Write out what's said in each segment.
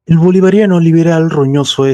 El bolivariano liberal roñoso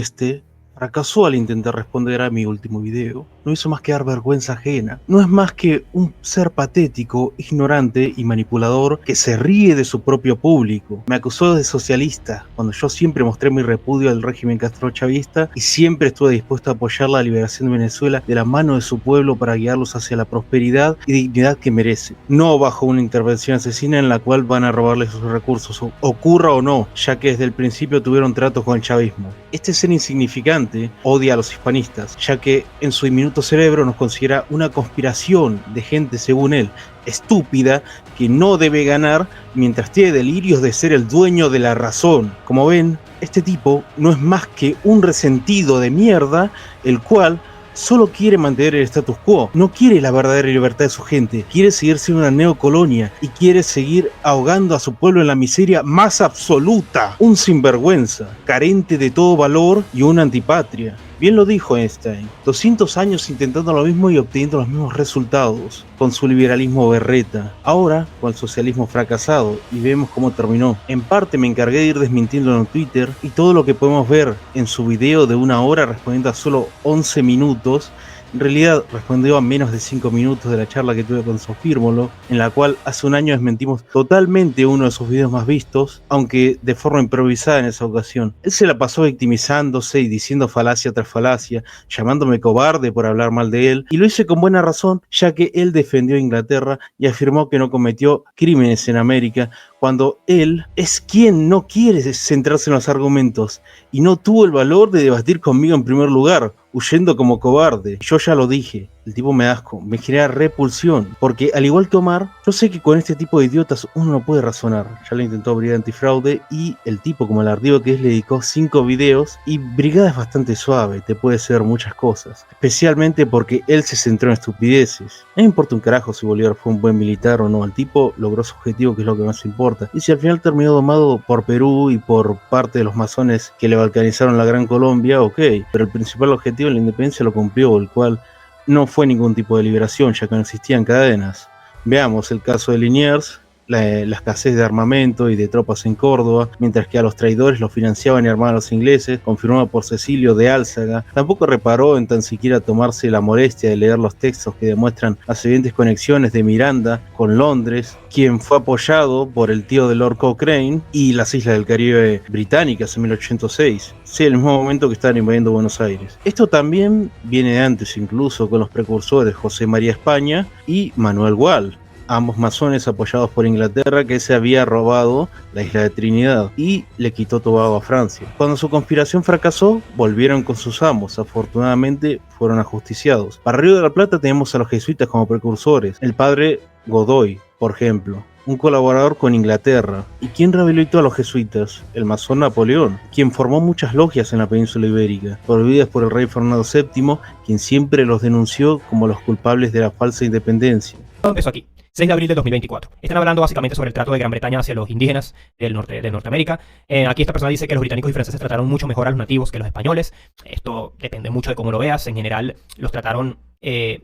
fracasó al intentar responder a mi último video. No hizo más que dar vergüenza ajena. No es más que un ser patético, ignorante y manipulador que se ríe de su propio público. Me acusó de socialista, cuando yo siempre mostré mi repudio al régimen castrochavista y siempre estuve dispuesto a apoyar la liberación de Venezuela de la mano de su pueblo para guiarlos hacia la prosperidad y dignidad que merecen. No bajo una intervención asesina en la cual van a robarles sus recursos, ocurra o no, ya que desde el principio tuvieron tratos con el chavismo. Este ser insignificante odia a los hispanistas, ya que en su diminuto cerebro nos considera una conspiración de gente, según él, estúpida, que no debe ganar mientras tiene delirios de ser el dueño de la razón. Como ven, este tipo no es más que un resentido de mierda, el cual solo quiere mantener el status quo, no quiere la verdadera libertad de su gente, quiere seguir siendo una neocolonia y quiere seguir ahogando a su pueblo en la miseria más absoluta. Un sinvergüenza, carente de todo valor y una antipatria. Bien lo dijo Einstein, 200 años intentando lo mismo y obteniendo los mismos resultados, con su liberalismo berreta. Ahora, con el socialismo fracasado, y vemos cómo terminó. En parte me encargué de ir desmintiéndolo en Twitter, y todo lo que podemos ver en su video de 1 hora respondiendo a solo 11 minutos, en realidad respondió a menos de 5 minutos de la charla que tuve con Sofírmolo, en la cual hace un año desmentimos totalmente uno de sus videos más vistos, aunque de forma improvisada en esa ocasión. Él se la pasó victimizándose y diciendo falacia tras falacia, llamándome cobarde por hablar mal de él, y lo hice con buena razón, ya que él defendió a Inglaterra y afirmó que no cometió crímenes en América, cuando él es quien no quiere centrarse en los argumentos, y no tuvo el valor de debatir conmigo en primer lugar, huyendo como cobarde. Yo ya lo dije, el tipo me da asco, me genera repulsión, porque al igual que Omar, yo sé que con este tipo de idiotas uno no puede razonar. Ya lo intentó Brigada Antifraude y el tipo, como el ardido que es, le dedicó 5 videos, y Brigada es bastante suave, te puede hacer muchas cosas, especialmente porque él se centró en estupideces. No importa un carajo si Bolívar fue un buen militar o no, el tipo logró su objetivo, que es lo que más importa, y si al final terminó domado por Perú y por parte de los masones que le balcanizaron la Gran Colombia, ok, pero el principal objetivo de la independencia lo cumplió, el cual no fue ningún tipo de liberación, ya que no existían cadenas. Veamos el caso de Liniers, la escasez de armamento y de tropas en Córdoba, mientras que a los traidores los financiaban y armaban los ingleses, confirmado por Cecilio de Álzaga. Tampoco reparó en tan siquiera tomarse la molestia de leer los textos que demuestran las evidentes conexiones de Miranda con Londres, quien fue apoyado por el tío de Lord Cochrane y las islas del Caribe británicas en 1806. Sí, en el mismo momento que estaban invadiendo Buenos Aires. Esto también viene de antes, incluso con los precursores José María España y Manuel Gual, ambos masones apoyados por Inglaterra, que se había robado la isla de Trinidad y le quitó Tobago a Francia. Cuando su conspiración fracasó, volvieron con sus amos, afortunadamente fueron ajusticiados. Para Río de la Plata tenemos a los jesuitas como precursores, el padre Godoy, por ejemplo, un colaborador con Inglaterra. ¿Y quién rehabilitó a los jesuitas? El masón Napoleón, quien formó muchas logias en la península ibérica, prohibidas por el rey Fernando VII, quien siempre los denunció como los culpables de la falsa independencia. Empezó aquí. 6 de abril de 2024. Están hablando básicamente sobre el trato de Gran Bretaña hacia los indígenas de Norteamérica. Aquí esta persona dice que los británicos y franceses trataron mucho mejor a los nativos que los españoles. Esto depende mucho de cómo lo veas. En general, los trataron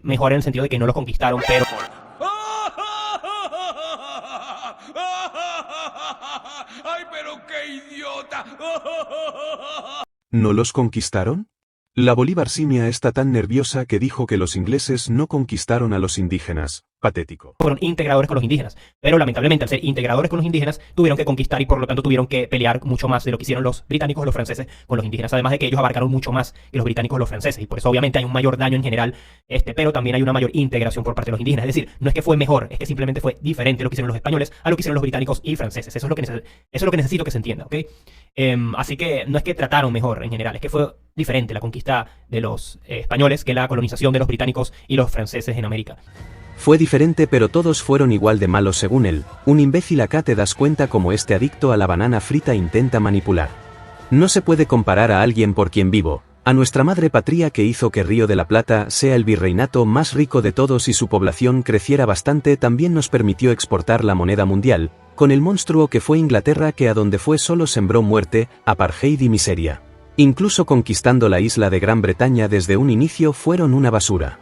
mejor en el sentido de que no los conquistaron, pero... ¡Ay, pero qué idiota! ¿No los conquistaron? La Bolívar simia está tan nerviosa que dijo que los ingleses no conquistaron a los indígenas. Patético. Fueron integradores con los indígenas, pero lamentablemente al ser integradores con los indígenas tuvieron que conquistar y por lo tanto tuvieron que pelear mucho más de lo que hicieron los británicos o los franceses con los indígenas, además de que ellos abarcaron mucho más que los británicos o los franceses y por eso obviamente hay un mayor daño en general, pero también hay una mayor integración por parte de los indígenas, es decir, no es que fue mejor, es que simplemente fue diferente lo que hicieron los españoles a lo que hicieron los británicos y franceses, eso es lo que necesito que se entienda, ¿ok? Así que no es que trataron mejor en general, es que fue diferente la conquista de los españoles que la colonización de los británicos y los franceses en América. Fue diferente, pero todos fueron igual de malos según él. Un imbécil. Acá te das cuenta cómo este adicto a la banana frita intenta manipular. No se puede comparar a alguien por quien vivo, a nuestra madre patria que hizo que Río de la Plata sea el virreinato más rico de todos y su población creciera bastante. También nos permitió exportar la moneda mundial, con el monstruo que fue Inglaterra, que a donde fue solo sembró muerte, apartheid y miseria. Incluso conquistando la isla de Gran Bretaña desde un inicio fueron una basura.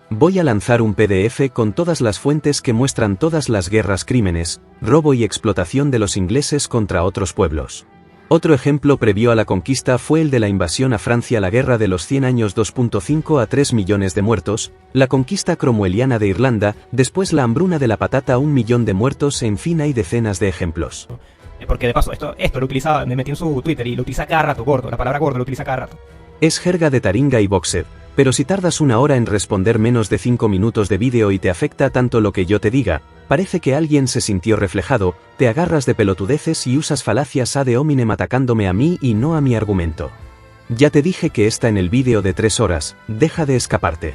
Voy a lanzar un PDF con todas las fuentes que muestran todas las guerras, crímenes, robo y explotación de los ingleses contra otros pueblos. Otro ejemplo previo a la conquista fue el de la invasión a Francia, la Guerra de los 100 años, 2.5 a 3 millones de muertos, la conquista cromwelliana de Irlanda, después la hambruna de la patata, 1 millón de muertos, en fin, hay decenas de ejemplos. Porque de paso, esto lo utiliza, me metí en su Twitter y lo utiliza cada rato, gordo, la palabra gordo lo utiliza cada rato. Es jerga de Taringa y Boxed, pero si tardas 1 hora en responder menos de 5 minutos de vídeo y te afecta tanto lo que yo te diga, parece que alguien se sintió reflejado, te agarras de pelotudeces y usas falacias ad hominem atacándome a mí y no a mi argumento. Ya te dije que está en el vídeo de 3 horas, deja de escaparte.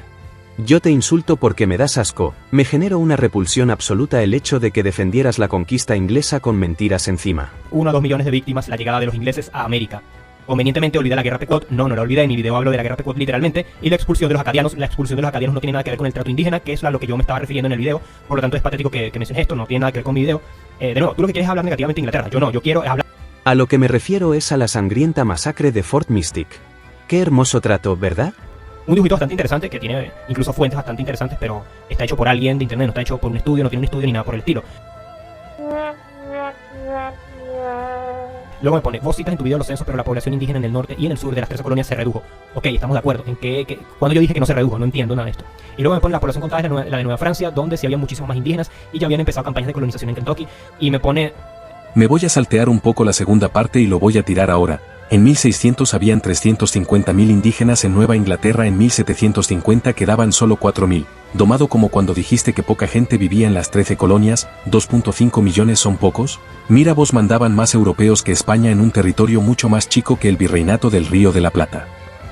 Yo te insulto porque me das asco, me generó una repulsión absoluta el hecho de que defendieras la conquista inglesa con mentiras encima. 1 a 2 millones de víctimas, la llegada de los ingleses a América. Convenientemente olvidé la guerra Pequot, no la olvidé, en mi video hablo de la guerra Pequot literalmente, y la expulsión de los acadianos. La expulsión de los acadianos no tiene nada que ver con el trato indígena, que es a lo que yo me estaba refiriendo en el video, por lo tanto es patético que menciones esto, no tiene nada que ver con mi video. De nuevo, tú lo que quieres es hablar negativamente de Inglaterra, yo no, yo quiero hablar... A lo que me refiero es a la sangrienta masacre de Fort Mystic. Qué hermoso trato, ¿verdad? Un dibujito bastante interesante, que tiene incluso fuentes bastante interesantes, pero está hecho por alguien de internet, no está hecho por un estudio, no tiene un estudio ni nada por el estilo. Luego me pone, vos citas en tu video los censos, pero la población indígena en el norte y en el sur de las 13 colonias se redujo. Ok, estamos de acuerdo. ¿En qué? Cuando yo dije que no se redujo, no entiendo nada de esto. Y luego me pone la población contada es la de Nueva Francia, donde sí había muchísimos más indígenas y ya habían empezado campañas de colonización en Kentucky. Y me pone... Me voy a saltear un poco la segunda parte y lo voy a tirar ahora. En 1600 habían 350.000 indígenas en Nueva Inglaterra, en 1750 quedaban solo 4.000. Domado como cuando dijiste que poca gente vivía en las 13 colonias, 2.5 millones son pocos. Mira vos, mandaban más europeos que España en un territorio mucho más chico que el virreinato del Río de la Plata.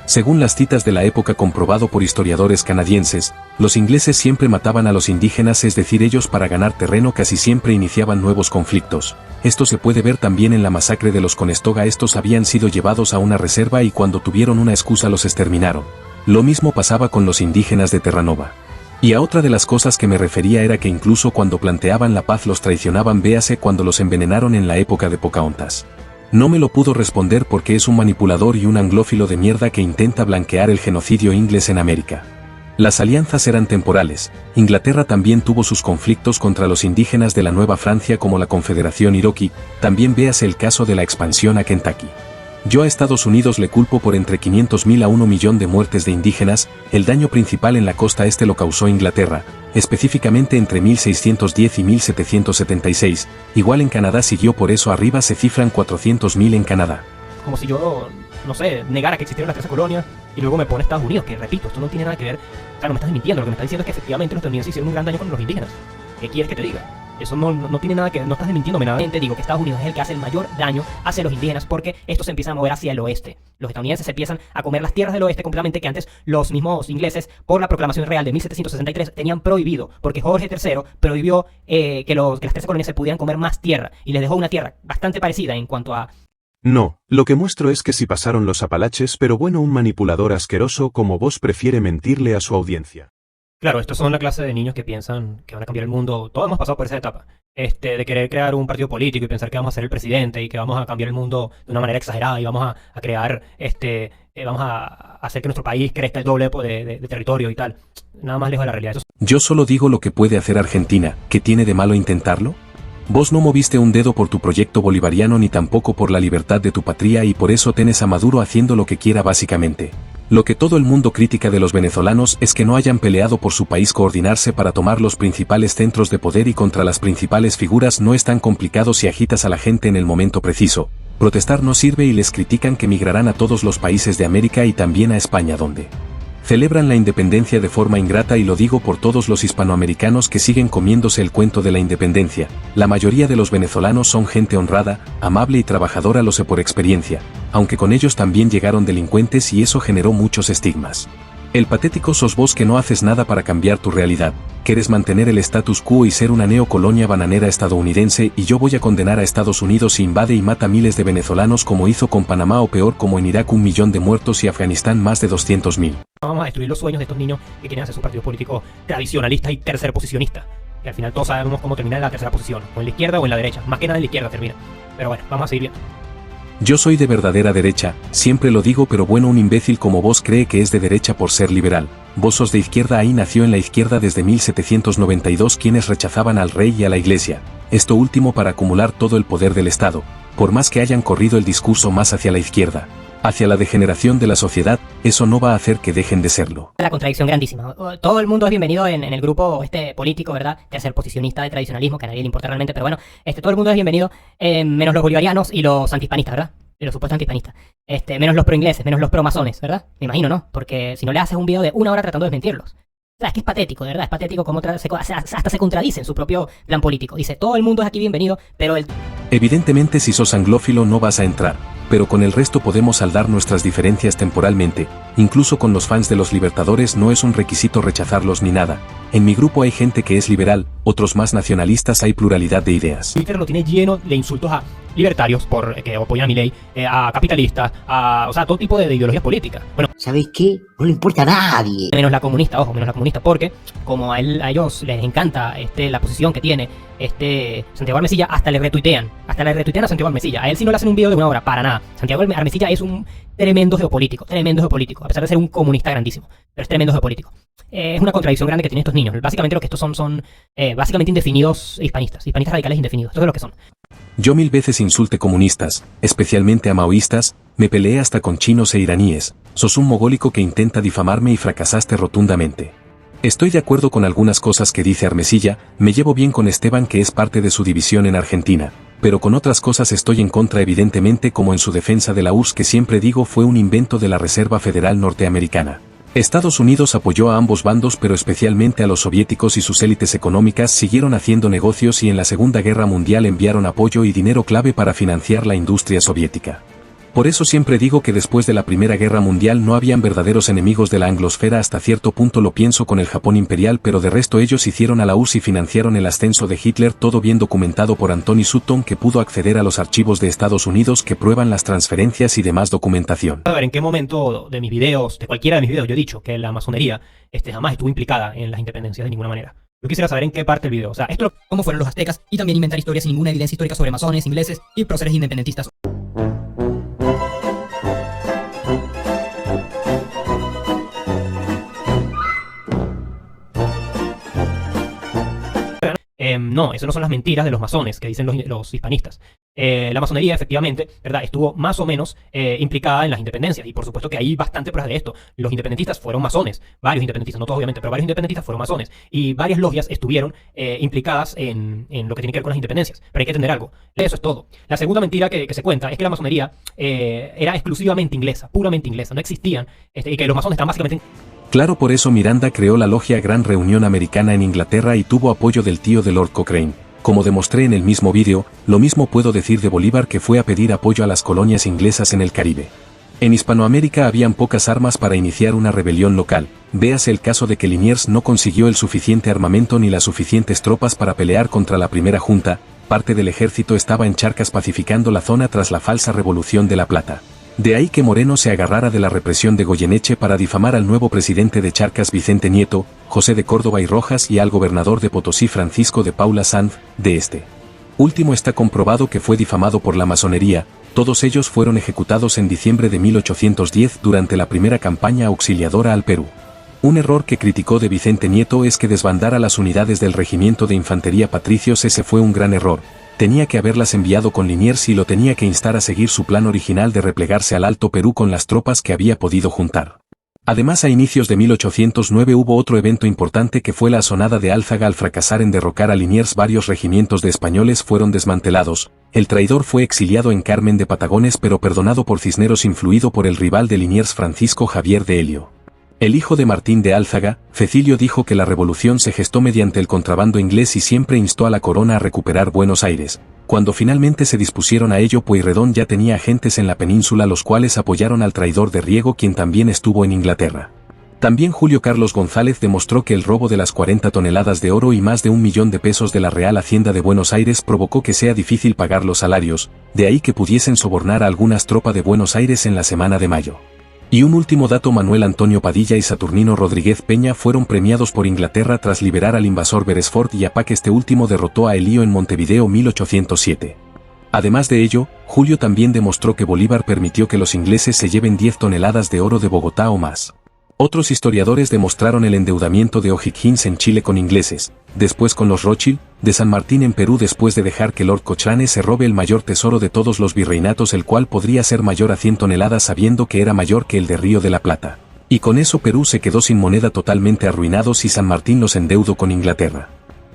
Según las citas de la época, comprobado por historiadores canadienses, los ingleses siempre mataban a los indígenas, es decir, ellos para ganar terreno casi siempre iniciaban nuevos conflictos. Esto se puede ver también en la masacre de los Conestoga, estos habían sido llevados a una reserva y cuando tuvieron una excusa los exterminaron. Lo mismo pasaba con los indígenas de Terranova. Y a otra de las cosas que me refería era que incluso cuando planteaban la paz los traicionaban, véase cuando los envenenaron en la época de Pocahontas. No me lo pudo responder porque es un manipulador y un anglófilo de mierda que intenta blanquear el genocidio inglés en América. Las alianzas eran temporales. Inglaterra también tuvo sus conflictos contra los indígenas de la Nueva Francia, como la Confederación Iroquí, también véase el caso de la expansión a Kentucky. Yo a Estados Unidos le culpo por entre 500.000 a 1 millón de muertes de indígenas. El daño principal en la costa este lo causó Inglaterra, específicamente entre 1610 y 1776, igual en Canadá siguió, por eso arriba se cifran 400.000 en Canadá. Como si yo, no sé, negara que existieron las 13 colonias y luego me pone Estados Unidos, que repito, esto no tiene nada que ver. Claro, me estás mintiendo, lo que me estás diciendo es que efectivamente los estadounidenses hicieron un gran daño con los indígenas. ¿Qué quieres que te diga? Eso no tiene nada que... No estás desmintiéndome nada. Digo que Estados Unidos es el que hace el mayor daño hacia los indígenas porque estos se empiezan a mover hacia el oeste. Los estadounidenses se empiezan a comer las tierras del oeste completamente, que antes los mismos ingleses, por la proclamación real de 1763, tenían prohibido, porque Jorge III prohibió que las 13 colonias se pudieran comer más tierra y les dejó una tierra bastante parecida en cuanto a... No, lo que muestro es que sí pasaron los Apalaches, pero bueno, un manipulador asqueroso como vos prefiere mentirle a su audiencia. Claro, estos son la clase de niños que piensan que van a cambiar el mundo. Todos hemos pasado por esa etapa. De querer crear un partido político y pensar que vamos a ser el presidente y que vamos a cambiar el mundo de una manera exagerada y vamos a crear, vamos a hacer que nuestro país crezca el doble de territorio y tal. Nada más lejos de la realidad. Yo solo digo lo que puede hacer Argentina. ¿Qué tiene de malo intentarlo? Vos no moviste un dedo por tu proyecto bolivariano ni tampoco por la libertad de tu patria, y por eso tenés a Maduro haciendo lo que quiera básicamente. Lo que todo el mundo critica de los venezolanos es que no hayan peleado por su país, coordinarse para tomar los principales centros de poder y contra las principales figuras. No es tan complicado si agitas a la gente en el momento preciso. Protestar no sirve y les critican que migrarán a todos los países de América y también a España, donde celebran la independencia de forma ingrata, y lo digo por todos los hispanoamericanos que siguen comiéndose el cuento de la independencia. La mayoría de los venezolanos son gente honrada, amable y trabajadora, lo sé por experiencia, aunque con ellos también llegaron delincuentes y eso generó muchos estigmas. El patético sos vos, que no haces nada para cambiar tu realidad, quieres mantener el status quo y ser una neocolonia bananera estadounidense, y yo voy a condenar a Estados Unidos si invade y mata a miles de venezolanos como hizo con Panamá, o peor, como en Irak 1 millón de muertos y Afganistán más de 200.000. Vamos a destruir los sueños de estos niños que quieren hacer su partido político tradicionalista y tercerposicionista. Que al final todos sabemos cómo termina en la tercera posición, o en la izquierda o en la derecha. Más que nada en la izquierda termina. Pero bueno, vamos a seguir viendo. Yo soy de verdadera derecha, siempre lo digo, pero bueno, un imbécil como vos cree que es de derecha por ser liberal. Vos sos de izquierda. Ahí nació en la izquierda desde 1792 quienes rechazaban al rey y a la iglesia, esto último para acumular todo el poder del Estado. por más que hayan corrido el discurso más hacia la izquierda, hacia la degeneración de la sociedad, eso no va a hacer que dejen de serlo. La contradicción grandísima. Todo el mundo es bienvenido en el grupo político, ¿verdad? De ser posicionista de tradicionalismo, que a nadie le importa realmente, pero bueno, todo el mundo es bienvenido, menos los bolivarianos y los antihispanistas, ¿verdad? Y los supuestos antihispanistas. Menos los proingleses, menos los pro-masones, ¿verdad? Me imagino, ¿no? Porque si no le haces un video de 1 hora tratando de desmentirlos. O sea, es que es patético, de verdad, es patético como hasta se contradice en su propio plan político. Dice, todo el mundo es aquí bienvenido, pero el... Evidentemente si sos anglófilo no vas a entrar, pero con el resto podemos saldar nuestras diferencias temporalmente, incluso con los fans de los Libertadores no es un requisito rechazarlos ni nada. En mi grupo hay gente que es liberal, otros más nacionalistas, hay pluralidad de ideas. Twitter lo tiene lleno de insultos a libertarios que apoyan a Milei, a capitalistas, o sea, todo tipo de ideologías políticas. Bueno, ¿sabéis qué? No le importa a nadie. menos la comunista, ojo, menos la comunista, porque como a ellos les encanta la posición que tiene Santiago Armesilla, hasta le retuitean a Santiago Armesilla. A él sí no le hacen un video de 1 hora, para nada. Santiago Armesilla es un tremendo geopolítico, a pesar de ser un comunista grandísimo, pero es tremendo geopolítico. Es una contradicción grande que tienen estos niños. Básicamente lo que estos son básicamente indefinidos hispanistas radicales indefinidos, eso es lo que son. Yo 1000 veces insulte comunistas, especialmente a maoístas, me peleé hasta con chinos e iraníes, sos un mogólico que intenta difamarme y fracasaste rotundamente. Estoy de acuerdo con algunas cosas que dice Armesilla, me llevo bien con Esteban que es parte de su división en Argentina, pero con otras cosas estoy en contra evidentemente como en su defensa de la URSS que siempre digo fue un invento de la Reserva Federal Norteamericana. Estados Unidos apoyó a ambos bandos pero especialmente a los soviéticos y sus élites económicas siguieron haciendo negocios y en la Segunda Guerra Mundial enviaron apoyo y dinero clave para financiar la industria soviética. Por eso siempre digo que después de la Primera Guerra Mundial no habían verdaderos enemigos de la anglosfera hasta cierto punto lo pienso con el Japón imperial pero de resto ellos hicieron a la URSS y financiaron el ascenso de Hitler todo bien documentado por Anthony Sutton que pudo acceder a los archivos de Estados Unidos que prueban las transferencias y demás documentación. A ver, ¿en qué momento de mis videos, de cualquiera de mis videos, yo he dicho que la masonería jamás estuvo implicada en las independencias de ninguna manera? Yo quisiera saber en qué parte del video, o sea, cómo fueron los aztecas y también inventar historias sin ninguna evidencia histórica sobre masones, ingleses y próceres independentistas. No, eso no son las mentiras de los masones que dicen los hispanistas. La masonería, efectivamente, ¿verdad? Estuvo más o menos implicada en las independencias. Y por supuesto que hay bastante pruebas de esto. Los independentistas fueron masones. Varios independentistas, no todos obviamente, pero varios independentistas fueron masones. Y varias logias estuvieron implicadas en lo que tiene que ver con las independencias. Pero hay que entender algo. Eso es todo. La segunda mentira que se cuenta es que la masonería era exclusivamente inglesa, puramente inglesa. No existían. Y que los masones están básicamente... Claro, por eso Miranda creó la logia Gran Reunión Americana en Inglaterra y tuvo apoyo del tío de Lord Cochrane. Como demostré en el mismo vídeo, lo mismo puedo decir de Bolívar que fue a pedir apoyo a las colonias inglesas en el Caribe. En Hispanoamérica habían pocas armas para iniciar una rebelión local. Véase el caso de que Liniers no consiguió el suficiente armamento ni las suficientes tropas para pelear contra la primera junta, parte del ejército estaba en Charcas pacificando la zona tras la falsa Revolución de la Plata. De ahí que Moreno se agarrara de la represión de Goyeneche para difamar al nuevo presidente de Charcas Vicente Nieto, José de Córdoba y Rojas y al gobernador de Potosí Francisco de Paula Sanz, de este último está comprobado que fue difamado por la masonería, todos ellos fueron ejecutados en diciembre de 1810 durante la primera campaña auxiliadora al Perú. Un error que criticó de Vicente Nieto es que desbandara las unidades del Regimiento de Infantería Patricios, ese fue un gran error. Tenía que haberlas enviado con Liniers y lo tenía que instar a seguir su plan original de replegarse al Alto Perú con las tropas que había podido juntar. Además, a inicios de 1809 hubo otro evento importante que fue la asonada de Álzaga. Al fracasar en derrocar a Liniers, varios regimientos de españoles fueron desmantelados. El traidor fue exiliado en Carmen de Patagones pero perdonado por Cisneros influido por el rival de Liniers Francisco Javier de Helio. El hijo de Martín de Álzaga, Cecilio, dijo que la revolución se gestó mediante el contrabando inglés y siempre instó a la corona a recuperar Buenos Aires. Cuando finalmente se dispusieron a ello, Pueyrredón ya tenía agentes en la península los cuales apoyaron al traidor de Riego, quien también estuvo en Inglaterra. También Julio Carlos González demostró que el robo de las 40 toneladas de oro y más de 1 millón de pesos de la Real Hacienda de Buenos Aires provocó que sea difícil pagar los salarios, de ahí que pudiesen sobornar a algunas tropas de Buenos Aires en la semana de mayo. Y un último dato: Manuel Antonio Padilla y Saturnino Rodríguez Peña fueron premiados por Inglaterra tras liberar al invasor Beresford y Apac. Este último derrotó a Elío en Montevideo 1807. Además de ello, Julio también demostró que Bolívar permitió que los ingleses se lleven 10 toneladas de oro de Bogotá o más. Otros historiadores demostraron el endeudamiento de O'Higgins en Chile con ingleses, después con los Rothschild, de San Martín en Perú después de dejar que Lord Cochrane se robe el mayor tesoro de todos los virreinatos, el cual podría ser mayor a 100 toneladas sabiendo que era mayor que el de Río de la Plata. Y con eso Perú se quedó sin moneda, totalmente arruinados, y San Martín los endeudó con Inglaterra.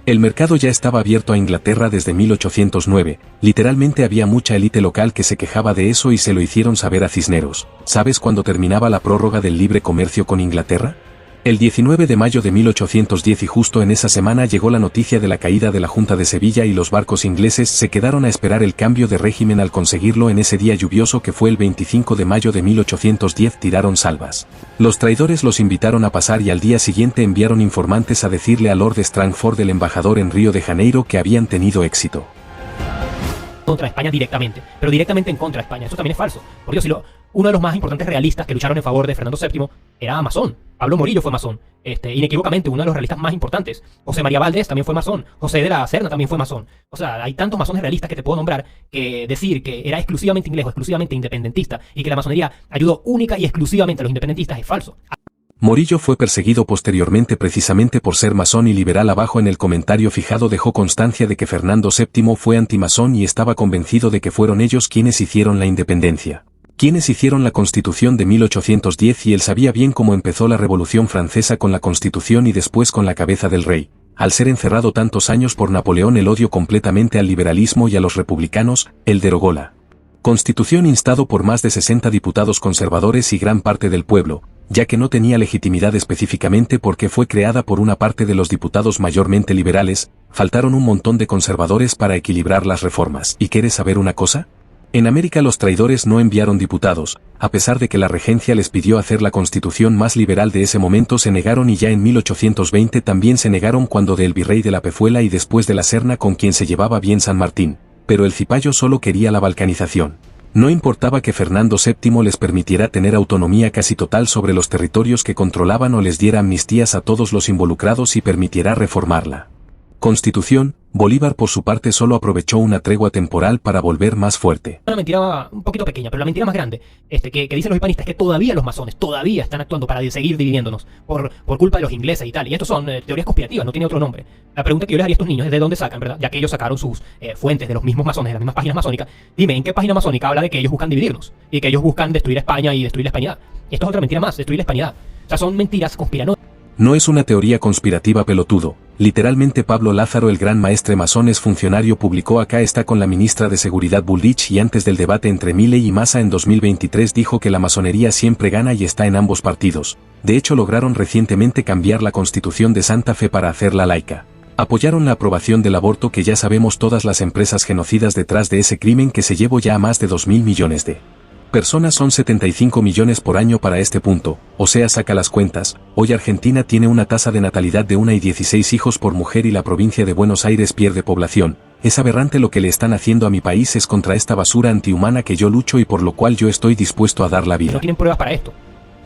El mercado ya estaba abierto a Inglaterra desde 1809, literalmente había mucha élite local que se quejaba de eso y se lo hicieron saber a Cisneros. ¿Sabes cuándo terminaba la prórroga del libre comercio con Inglaterra? El 19 de mayo de 1810, y justo en esa semana llegó la noticia de la caída de la Junta de Sevilla y los barcos ingleses se quedaron a esperar el cambio de régimen. Al conseguirlo en ese día lluvioso que fue el 25 de mayo de 1810 tiraron salvas. Los traidores los invitaron a pasar y al día siguiente enviaron informantes a decirle a Lord Strangford, el embajador en Río de Janeiro, que habían tenido éxito. Contra España directamente, pero directamente en contra de España. Eso también es falso. Por Dios, uno de los más importantes realistas que lucharon en favor de Fernando VII era masón. Pablo Morillo fue masón, inequívocamente uno de los realistas más importantes. José María Valdés también fue masón. José de la Serna también fue masón. O sea, hay tantos masones realistas que te puedo nombrar que decir que era exclusivamente inglés o exclusivamente independentista y que la masonería ayudó única y exclusivamente a los independentistas es falso. Morillo fue perseguido posteriormente precisamente por ser masón y liberal. Abajo en el comentario fijado dejó constancia de que Fernando VII fue antimasón y estaba convencido de que fueron ellos quienes hicieron la independencia, quienes hicieron la Constitución de 1810, y él sabía bien cómo empezó la Revolución Francesa con la Constitución y después con la cabeza del rey. Al ser encerrado tantos años por Napoleón, el odio completamente al liberalismo y a los republicanos, él derogó la Constitución instado por más de 60 diputados conservadores y gran parte del pueblo, ya que no tenía legitimidad específicamente porque fue creada por una parte de los diputados mayormente liberales. Faltaron un montón de conservadores para equilibrar las reformas. ¿Y quieres saber una cosa? En América los traidores no enviaron diputados, a pesar de que la regencia les pidió hacer la constitución más liberal de ese momento se negaron, y ya en 1820 también se negaron cuando del virrey de la Pezuela y después de la Serna, con quien se llevaba bien San Martín, pero el cipayo solo quería la balcanización. No importaba que Fernando VII les permitiera tener autonomía casi total sobre los territorios que controlaban o les diera amnistías a todos los involucrados y permitiera reformarla Constitución. Bolívar por su parte solo aprovechó una tregua temporal para volver más fuerte. Una mentira un poquito pequeña, pero la mentira más grande que dicen los hispanistas es que todavía los masones todavía están actuando para seguir dividiéndonos por culpa de los ingleses y tal. Y estos son teorías conspirativas, no tiene otro nombre. La pregunta que yo les haría a estos niños es de dónde sacan, ¿verdad? Ya que ellos sacaron sus fuentes de los mismos masones, de las mismas páginas masónicas. Dime, ¿en qué página masónica habla de que ellos buscan dividirnos? Y que ellos buscan destruir a España y destruir la hispanidad. Y esto es otra mentira más, destruir la hispanidad. O sea, son mentiras conspiranoicas. No es una teoría conspirativa, pelotudo. Literalmente Pablo Lázaro, el gran maestre masón, es funcionario, publicó acá está con la ministra de Seguridad Bullrich, y antes del debate entre Milei y Massa en 2023 dijo que la masonería siempre gana y está en ambos partidos. De hecho lograron recientemente cambiar la Constitución de Santa Fe para hacerla laica. Apoyaron la aprobación del aborto, que ya sabemos todas las empresas genocidas detrás de ese crimen que se llevó ya a más de 2.000 millones de personas, son 75 millones por año para este punto, o sea, saca las cuentas. Hoy Argentina tiene una tasa de natalidad de 1 y 16 hijos por mujer y la provincia de Buenos Aires pierde población. Es aberrante lo que le están haciendo a mi país, es contra esta basura antihumana que yo lucho y por lo cual yo estoy dispuesto a dar la vida. No tienen pruebas para esto.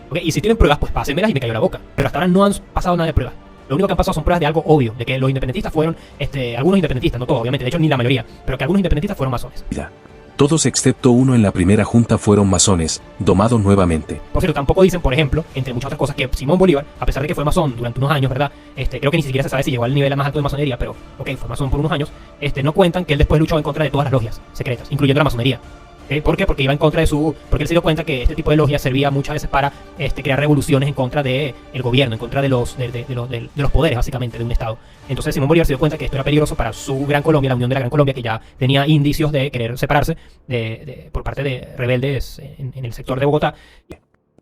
¿Okay? Y si tienen pruebas, pues pásenmelas y me cayó la boca. Pero hasta ahora no han pasado nada de pruebas. Lo único que han pasado son pruebas de algo obvio, de que los independentistas fueron, algunos independentistas, no todos obviamente, de hecho ni la mayoría, pero que algunos independentistas fueron masones. Todos excepto uno en la primera junta fueron masones, domado nuevamente. Por cierto, tampoco dicen, por ejemplo, entre muchas otras cosas, que Simón Bolívar, a pesar de que fue masón durante unos años, ¿verdad? Creo que ni siquiera se sabe si llegó al nivel más alto de masonería, pero, ok, fue masón por unos años. No cuentan que él después luchó en contra de todas las logias secretas, incluyendo la masonería. ¿Por qué? Porque iba en contra de porque él se dio cuenta que este tipo de logias servía muchas veces para crear revoluciones en contra del gobierno, en contra de los poderes, básicamente, de un estado. Entonces Simón Bolívar se dio cuenta que esto era peligroso para su Gran Colombia, la Unión de la Gran Colombia, que ya tenía indicios de querer separarse por parte de rebeldes en el sector de Bogotá.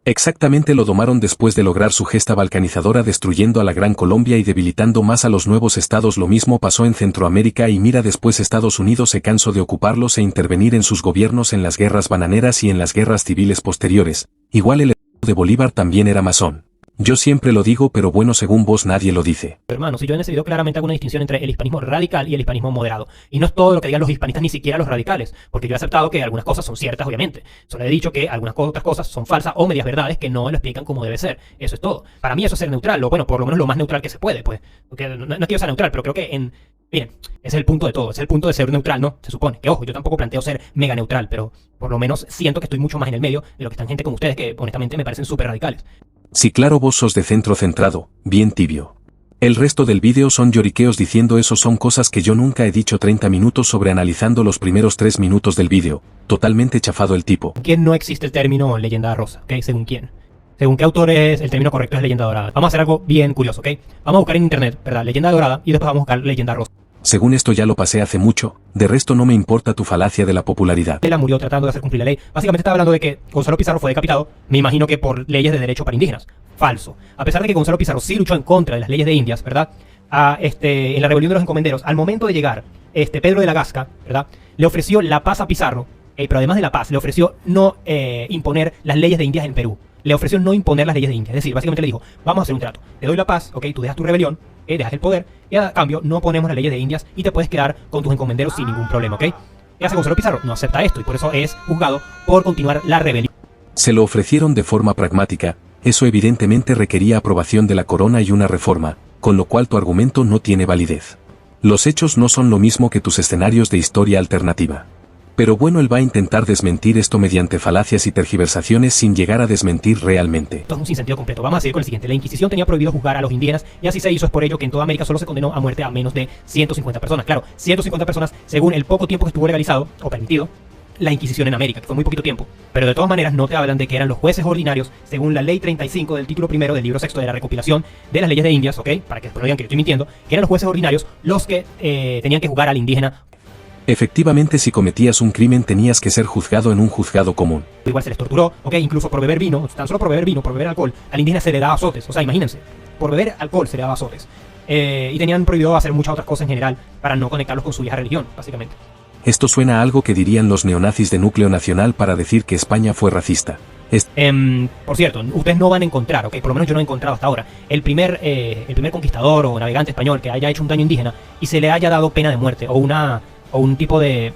Exactamente, lo domaron después de lograr su gesta balcanizadora, destruyendo a la Gran Colombia y debilitando más a los nuevos estados. Lo mismo pasó en Centroamérica y mira, después Estados Unidos se cansó de ocuparlos e intervenir en sus gobiernos en las guerras bananeras y en las guerras civiles posteriores. Igual el de Bolívar también era masón. Yo siempre lo digo, pero bueno, según vos nadie lo dice. Hermanos, y yo en ese video claramente hago una distinción entre el hispanismo radical y el hispanismo moderado. Y no es todo lo que digan los hispanistas, ni siquiera los radicales, porque yo he aceptado que algunas cosas son ciertas, obviamente. Solo he dicho que algunas otras cosas son falsas o medias verdades que no lo explican como debe ser. Eso es todo. Para mí eso es ser neutral, o bueno, por lo menos lo más neutral que se puede, pues. Porque no es que yo sea neutral, pero creo que miren, ese es el punto de todo, es el punto de ser neutral, ¿no? Se supone. Que ojo, yo tampoco planteo ser mega neutral, pero por lo menos siento que estoy mucho más en el medio de lo que están gente como ustedes que honestamente me parecen súper radicales. Sí, claro, vos sos de centro centrado, bien tibio. El resto del vídeo son lloriqueos diciendo eso, son cosas que yo nunca he dicho. 30 minutos sobre analizando los primeros 3 minutos del vídeo. Totalmente chafado el tipo. ¿Quién no existe el término leyenda rosa? ¿Ok? ¿Según quién? Según qué autores el término correcto es leyenda dorada. Vamos a hacer algo bien curioso, ¿ok? Vamos a buscar en internet, ¿verdad? Leyenda dorada y después vamos a buscar leyenda rosa. Según esto ya lo pasé hace mucho, de resto no me importa tu falacia de la popularidad. Él murió tratando de hacer cumplir la ley. Básicamente está hablando de que Gonzalo Pizarro fue decapitado, me imagino que por leyes de derecho para indígenas. Falso. A pesar de que Gonzalo Pizarro sí luchó en contra de las leyes de Indias, ¿verdad? En la rebelión de los encomenderos, al momento de llegar, Pedro de la Gasca, ¿verdad? Le ofreció la paz a Pizarro, pero además de la paz, le ofreció no imponer las leyes de Indias en Perú. Le ofreció no imponer las leyes de Indias. Es decir, básicamente le dijo, vamos a hacer un trato. Te doy la paz, ok, tú dejas tu rebelión, dejas el poder, y a cambio no ponemos las leyes de Indias y te puedes quedar con tus encomenderos sin ningún problema, ok. ¿Qué hace Gonzalo Pizarro? No acepta esto y por eso es juzgado por continuar la rebelión. Se lo ofrecieron de forma pragmática, eso evidentemente requería aprobación de la corona y una reforma, con lo cual tu argumento no tiene validez. Los hechos no son lo mismo que tus escenarios de historia alternativa. Pero bueno, él va a intentar desmentir esto mediante falacias y tergiversaciones sin llegar a desmentir realmente. Esto es un sinsentido completo. Vamos a seguir con el siguiente. La Inquisición tenía prohibido juzgar a los indígenas y así se hizo. Es por ello que en toda América solo se condenó a muerte a menos de 150 personas. Claro, 150 personas según el poco tiempo que estuvo legalizado o permitido la Inquisición en América, que fue muy poquito tiempo. Pero de todas maneras no te hablan de que eran los jueces ordinarios, según la ley 35 del título primero del libro sexto de la recopilación de las leyes de Indias, ¿ok? Para que después no digan que yo estoy mintiendo, que eran los jueces ordinarios los que tenían que juzgar al indígena. Efectivamente, si cometías un crimen tenías que ser juzgado en un juzgado común. Igual se les torturó, ¿ok? Incluso por beber vino, tan solo por beber vino, por beber alcohol, al indígena se le daba azotes. O sea, imagínense, por beber alcohol se le daba azotes. Y tenían prohibido hacer muchas otras cosas en general para no conectarlos con su vieja religión, básicamente. Esto suena a algo que dirían los neonazis de núcleo nacional para decir que España fue racista. Por cierto, ustedes no van a encontrar, ok, por lo menos yo no he encontrado hasta ahora, el primer conquistador o navegante español que haya hecho un daño indígena y se le haya dado pena de muerte o un tipo de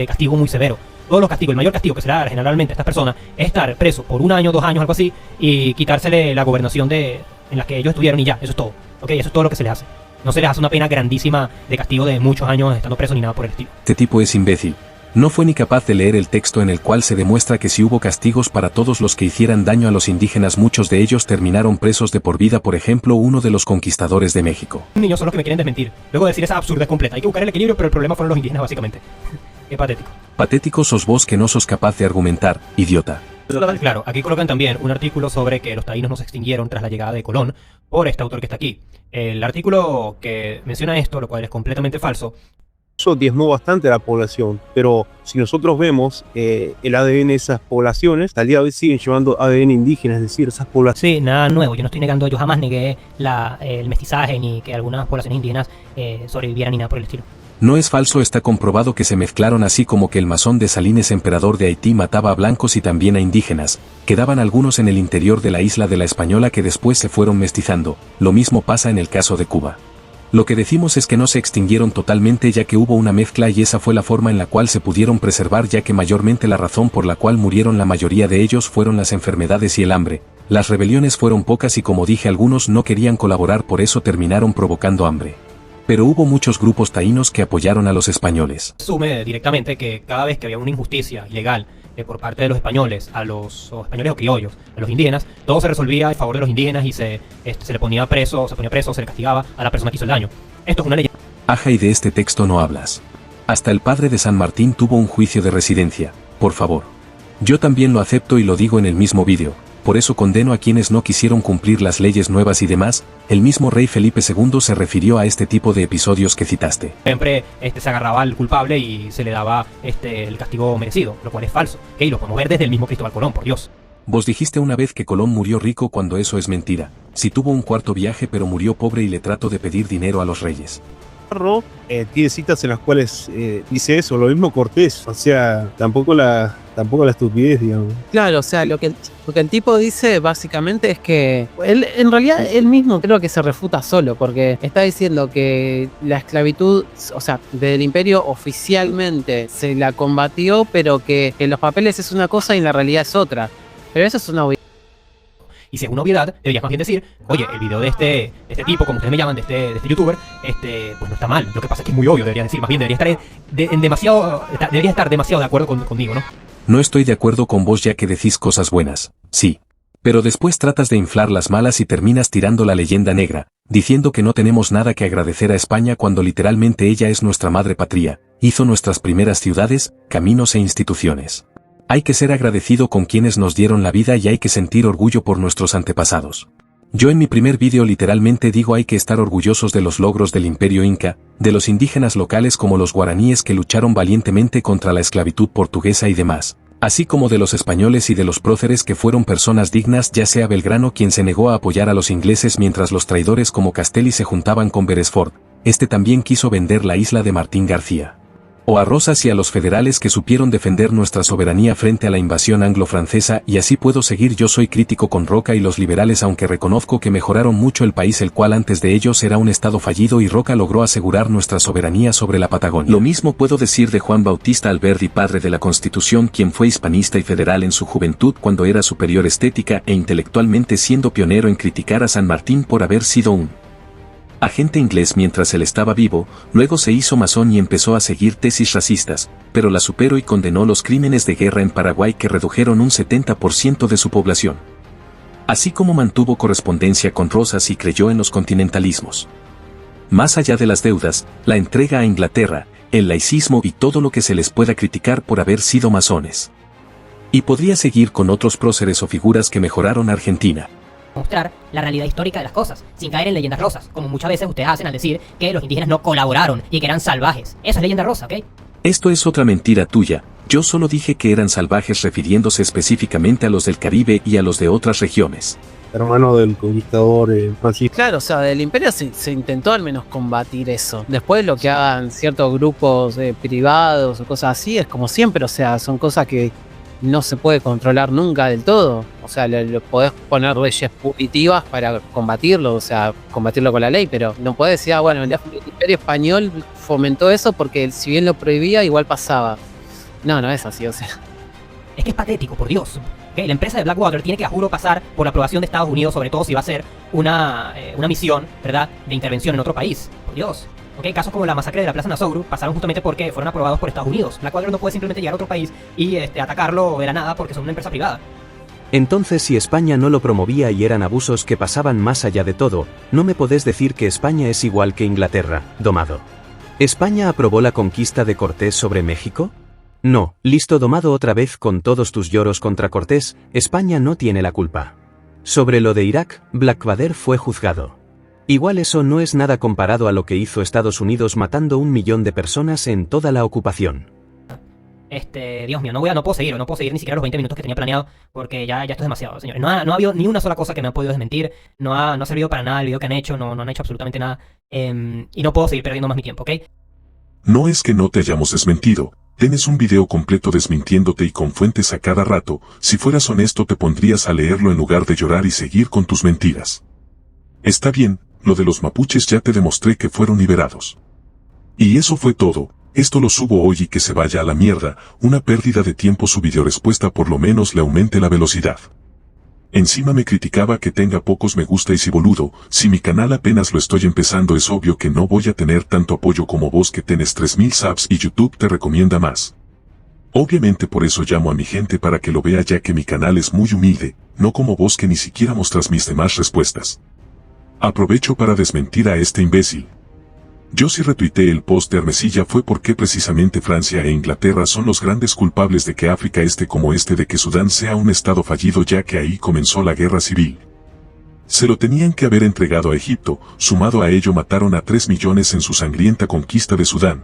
castigo muy severo. Todos los castigos, el mayor castigo que se le da generalmente a estas personas es estar preso por 1 año, 2 años, algo así, y quitársele la gobernación en la que ellos estuvieron y ya, eso es todo. Ok, eso es todo lo que se les hace. No se les hace una pena grandísima de castigo de muchos años estando preso ni nada por el estilo. Este tipo es imbécil. No fue ni capaz de leer el texto en el cual se demuestra que si hubo castigos para todos los que hicieran daño a los indígenas, muchos de ellos terminaron presos de por vida, por ejemplo, uno de los conquistadores de México. Niños son los que me quieren desmentir. Luego de decir esa absurdez completa. Hay que buscar el equilibrio, pero el problema fueron los indígenas, básicamente. Qué patético. Patético sos vos que no sos capaz de argumentar, idiota. Claro, aquí colocan también un artículo sobre que los taínos no se extinguieron tras la llegada de Colón por este autor que está aquí. El artículo que menciona esto, lo cual es completamente falso. Eso diezmó bastante a la población, pero si nosotros vemos el ADN de esas poblaciones, al día de hoy siguen llevando ADN indígena, es decir, esas poblaciones. Sí, nada nuevo, yo no estoy negando, yo jamás negué el mestizaje ni que algunas poblaciones indígenas sobrevivieran ni nada por el estilo. No es falso, está comprobado que se mezclaron, así como que el masón de Salines, emperador de Haití, mataba a blancos y también a indígenas. Quedaban algunos en el interior de la isla de la Española que después se fueron mestizando. Lo mismo pasa en el caso de Cuba. Lo que decimos es que no se extinguieron totalmente, ya que hubo una mezcla y esa fue la forma en la cual se pudieron preservar, ya que mayormente la razón por la cual murieron la mayoría de ellos fueron las enfermedades y el hambre. Las rebeliones fueron pocas y, como dije, algunos no querían colaborar, por eso terminaron provocando hambre. Pero hubo muchos grupos taínos que apoyaron a los españoles. Asume directamente que cada vez que había una injusticia ilegal por parte de los españoles, a los españoles o criollos, a los indígenas, todo se resolvía en favor de los indígenas y se le ponía preso, se le castigaba a la persona que hizo el daño. Esto es una leyenda. Ajá, y de este texto no hablas. Hasta el padre de San Martín tuvo un juicio de residencia, por favor. Yo también lo acepto y lo digo en el mismo vídeo. Por eso condeno a quienes no quisieron cumplir las leyes nuevas y demás. El mismo rey Felipe II se refirió a este tipo de episodios que citaste. Siempre se agarraba al culpable y se le daba el castigo merecido, lo cual es falso. Y lo podemos ver desde el mismo Cristóbal Colón, por Dios. Vos dijiste una vez que Colón murió rico, cuando eso es mentira. Sí tuvo un cuarto viaje, pero murió pobre y le trató de pedir dinero a los reyes. Tiene citas en las cuales dice eso, lo mismo Cortés, o sea, tampoco la estupidez, digamos. Claro, o sea, lo que el tipo dice básicamente es que él, en realidad, él mismo creo que se refuta solo, porque está diciendo que la esclavitud, o sea, del imperio oficialmente se la combatió, pero que en los papeles es una cosa y en la realidad es otra. Pero eso es una obviedad. Y si es una obviedad, deberías más bien decir, oye, el video de este tipo, como ustedes me llaman, de este youtuber, pues no está mal. Lo que pasa es que es muy obvio, debería decir. Más bien debería estar demasiado de acuerdo conmigo, ¿no? No estoy de acuerdo con vos, ya que decís cosas buenas. Sí. Pero después tratas de inflar las malas y terminas tirando la leyenda negra, diciendo que no tenemos nada que agradecer a España cuando literalmente ella es nuestra madre patria, hizo nuestras primeras ciudades, caminos e instituciones. Hay que ser agradecido con quienes nos dieron la vida y hay que sentir orgullo por nuestros antepasados. Yo en mi primer vídeo literalmente digo hay que estar orgullosos de los logros del Imperio Inca, de los indígenas locales como los guaraníes que lucharon valientemente contra la esclavitud portuguesa y demás, así como de los españoles y de los próceres que fueron personas dignas, ya sea Belgrano quien se negó a apoyar a los ingleses mientras los traidores como Castelli se juntaban con Beresford, este también quiso vender la isla de Martín García. O a Rosas y a los federales que supieron defender nuestra soberanía frente a la invasión anglo-francesa y así puedo seguir. Yo soy crítico con Roca y los liberales aunque reconozco que mejoraron mucho el país el cual antes de ellos era un estado fallido y Roca logró asegurar nuestra soberanía sobre la Patagonia. Lo mismo puedo decir de Juan Bautista Alberdi, padre de la Constitución, quien fue hispanista y federal en su juventud cuando era superior estética e intelectualmente, siendo pionero en criticar a San Martín por haber sido un agente inglés mientras él estaba vivo, luego se hizo masón y empezó a seguir tesis racistas, pero la superó y condenó los crímenes de guerra en Paraguay que redujeron un 70% de su población. Así como mantuvo correspondencia con Rosas y creyó en los continentalismos. Más allá de las deudas, la entrega a Inglaterra, el laicismo y todo lo que se les pueda criticar por haber sido masones. Y podría seguir con otros próceres o figuras que mejoraron Argentina. Mostrar la realidad histórica de las cosas, sin caer en leyendas rosas, como muchas veces ustedes hacen al decir que los indígenas no colaboraron y que eran salvajes. Eso es leyenda rosa, ¿ok? Esto es otra mentira tuya, yo solo dije que eran salvajes refiriéndose específicamente a los del Caribe y a los de otras regiones. Hermano del conquistador Francisco. Claro, o sea, del imperio se intentó al menos combatir eso. Después lo que hagan ciertos grupos privados o cosas así es como siempre, o sea, son cosas que no se puede controlar nunca del todo. O sea, le podés poner leyes punitivas para combatirlo, o sea, combatirlo con la ley, pero no podés decir, bueno, el Imperio Español fomentó eso porque si bien lo prohibía, igual pasaba. No, no es así, o sea. Es que es patético, por Dios. ¿Okay? La empresa de Blackwater tiene que, a juro, pasar por la aprobación de Estados Unidos, sobre todo si va a ser una misión, ¿verdad?, de intervención en otro país. Por Dios. ¿Okay? Casos como la masacre de la Plaza Nassau pasaron justamente porque fueron aprobados por Estados Unidos. Blackwater no puede simplemente llegar a otro país y atacarlo de la nada porque son una empresa privada. Entonces, si España no lo promovía y eran abusos que pasaban más allá de todo, no me podés decir que España es igual que Inglaterra, domado. ¿España aprobó la conquista de Cortés sobre México? No, listo, domado otra vez con todos tus lloros contra Cortés, España no tiene la culpa. Sobre lo de Irak, Blackwater fue juzgado. Igual eso no es nada comparado a lo que hizo Estados Unidos matando 1 millón de personas en toda la ocupación. Dios mío, no puedo seguir ni siquiera los 20 minutos que tenía planeado, porque ya esto es demasiado, señores. No ha habido ni una sola cosa que me ha podido desmentir, no ha servido para nada el video que han hecho, no han hecho absolutamente nada, y no puedo seguir perdiendo más mi tiempo, ¿ok? No es que no te hayamos desmentido, tienes un video completo desmintiéndote y con fuentes a cada rato, si fueras honesto te pondrías a leerlo en lugar de llorar y seguir con tus mentiras. Está bien, lo de los mapuches ya te demostré que fueron liberados. Y eso fue todo. Esto lo subo hoy y que se vaya a la mierda, una pérdida de tiempo. Su video respuesta por lo menos le aumente la velocidad. Encima me criticaba que tenga pocos me gusta y si boludo, si mi canal apenas lo estoy empezando es obvio que no voy a tener tanto apoyo como vos que tenés 3000 subs y YouTube te recomienda más. Obviamente por eso llamo a mi gente para que lo vea ya que mi canal es muy humilde, no como vos que ni siquiera mostrás mis demás respuestas. Aprovecho para desmentir a este imbécil. Yo si retuiteé el post de Hermesilla fue porque precisamente Francia e Inglaterra son los grandes culpables de que África esté como de que Sudán sea un estado fallido ya que ahí comenzó la guerra civil. Se lo tenían que haber entregado a Egipto, sumado a ello mataron a 3 millones en su sangrienta conquista de Sudán.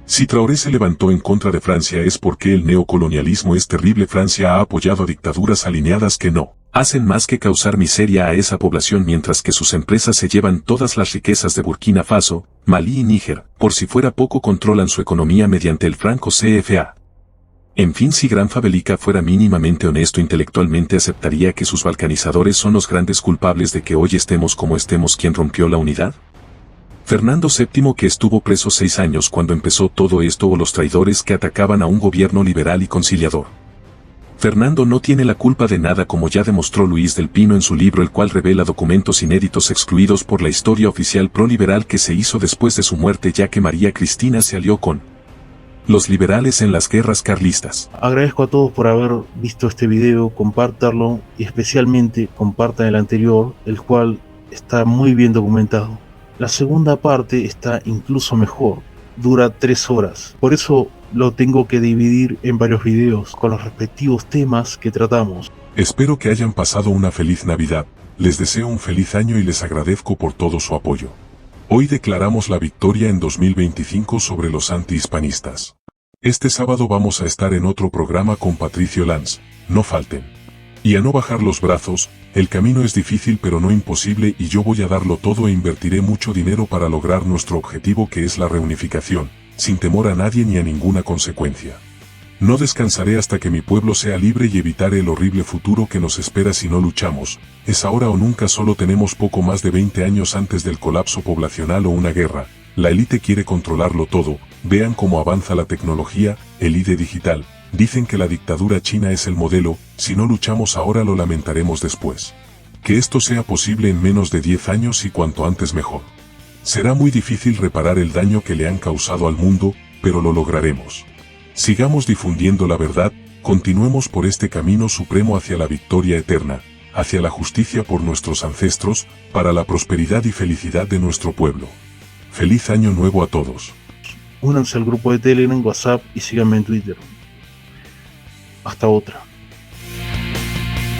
Si Traoré se levantó en contra de Francia es porque el neocolonialismo es terrible. Francia ha apoyado a dictaduras alineadas que no hacen más que causar miseria a esa población mientras que sus empresas se llevan todas las riquezas de Burkina Faso, Malí y Níger, por si fuera poco controlan su economía mediante el franco CFA. En fin, si Gran Fabelica fuera mínimamente honesto intelectualmente aceptaría que sus balcanizadores son los grandes culpables de que hoy estemos como estemos. ¿Quién rompió la unidad? Fernando VII, que estuvo preso 6 años cuando empezó todo esto, o los traidores que atacaban a un gobierno liberal y conciliador. Fernando no tiene la culpa de nada, como ya demostró Luis del Pino en su libro, el cual revela documentos inéditos excluidos por la historia oficial proliberal que se hizo después de su muerte, ya que María Cristina se alió con Los liberales en las guerras carlistas. Agradezco a todos por haber visto este video, compártanlo y especialmente compartan el anterior, el cual está muy bien documentado. La segunda parte está incluso mejor, dura 3 horas, por eso lo tengo que dividir en varios videos con los respectivos temas que tratamos. Espero que hayan pasado una feliz Navidad, les deseo un feliz año y les agradezco por todo su apoyo. Hoy declaramos la victoria en 2025 sobre los antihispanistas. Este sábado vamos a estar en otro programa con Patricio Lanz, no falten. Y a no bajar los brazos, el camino es difícil pero no imposible y yo voy a darlo todo e invertiré mucho dinero para lograr nuestro objetivo que es la reunificación, sin temor a nadie ni a ninguna consecuencia. No descansaré hasta que mi pueblo sea libre y evitaré el horrible futuro que nos espera si no luchamos. Es ahora o nunca, solo tenemos poco más de 20 años antes del colapso poblacional o una guerra. La élite quiere controlarlo todo, vean cómo avanza la tecnología, el ID digital. Dicen que la dictadura china es el modelo, si no luchamos ahora lo lamentaremos después. Que esto sea posible en menos de 10 años y cuanto antes mejor. Será muy difícil reparar el daño que le han causado al mundo, pero lo lograremos. Sigamos difundiendo la verdad, continuemos por este camino supremo hacia la victoria eterna, hacia la justicia por nuestros ancestros, para la prosperidad y felicidad de nuestro pueblo. Feliz año nuevo a todos. Únanse al grupo de Telegram, WhatsApp y síganme en Twitter. Hasta otra.